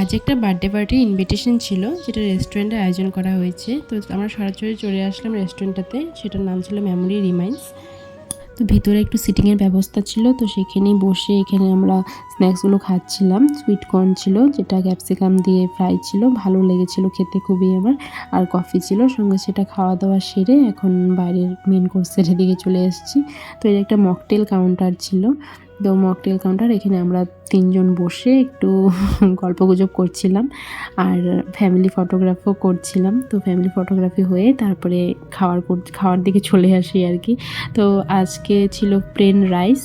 আজ একটা বার্থডে পার্টির ইনভিটেশন ছিল, যেটা রেস্টুরেন্টে আয়োজন করা হয়েছে। তো আমরা সরাসরি চলে আসলাম রেস্টুরেন্টটাতে। সেটার নাম ছিল মেমোরি রিমাইন্ডস। তো ভিতরে একটু সিটিংয়ের ব্যবস্থা ছিল, তো সেখানেই বসে এখানে আমরা স্ন্যাক্সগুলো খাচ্ছিলাম। সুইট কর্ন ছিল, যেটা ক্যাপসিকাম দিয়ে ফ্রাই ছিল, ভালো লেগেছিল খেতে খুবই আমার। আর কফি ছিল সঙ্গে। সেটা খাওয়া দাওয়া সেরে এখন বাইরের মেন কোর্সের দিকে চলে এসেছি। তো এর একটা মকটেল কাউন্টার ছিল। তো মকটেল কাউন্টার, এখানে আমরা 3 জন বসে একটু গল্পগুজব করছিলাম আর ফ্যামিলি ফটোগ্রাফও করছিলাম। তো ফ্যামিলি ফটোগ্রাফি হয়ে তারপরে খাওয়ার দিকে চলে আসি আর কি। তো আজকে ছিল প্লেন রাইস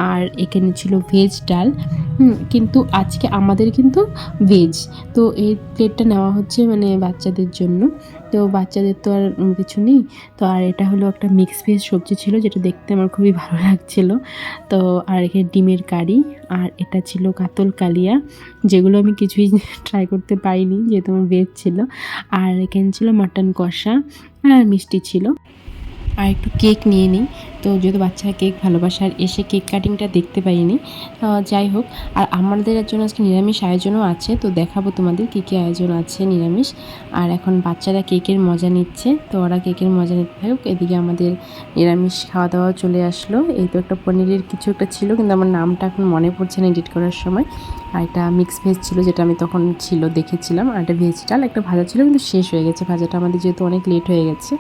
আর এখানে ছিল ভেজ ডাল। কিন্তু আজকে আমাদের কিন্তু ভেজ। তো এই প্লেটটা নেওয়া হচ্ছে মানে বাচ্চাদের জন্য। তো বাচ্চাদের তো আর কিছু নেই। তো আর এটা হলো একটা মিক্স ভেজ সবজি ছিল, যেটা দেখতে আমার খুবই ভালো লাগছিল। তো আর এখানে ডিমের কারি, আর এটা ছিল কাতল কালিয়া, যেগুলো আমি কিছুই ট্রাই করতে পারিনি যেহেতু আমার ভেজ ছিল। আর এখানে ছিল মাটন কষা আর মিষ্টি ছিল। আর একটু কেক নিয়ে নিই। তো যেহেতু বাচ্চারা কেক ভালোবাসে, আর এসে কেক কাটিংটা দেখতে পাইনি। যাই হোক, আর আমাদের জন্য আজকে নিরামিষ আয়োজনও আছে। তো দেখাবো তোমাদের কী কী আয়োজন আছে নিরামিষ। আর এখন বাচ্চারা কেকের মজা নিচ্ছে, তো ওরা কেকের মজা নিতে থাকুক। এদিকে আমাদের নিরামিষ খাওয়া দাওয়া চলে আসলো। এই তো একটা পনিরের কিছু একটা ছিল, কিন্তু আমার নামটা এখন মনে পড়ছে না এডিট করার সময়। আর একটা মিক্স ভেজ ছিল, যেটা আমি তখন ছিল দেখেছিলাম। আর একটা ভেজ ডাল, একটা ভাজা ছিল, কিন্তু শেষ হয়ে গেছে ভাজাটা আমাদের, যেহেতু অনেক লেট হয়ে গেছে।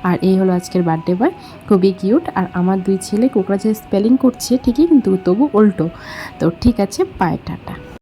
আর এই হলো আজকের বার্থডে বয়, খুবই কিউট। আর আমার 2 ছেলে কোকড়াঝাড় স্পেলিং করছে ঠিকই, কিন্তু তবু উল্টো। তো ঠিক আছে, বাই, টাটা।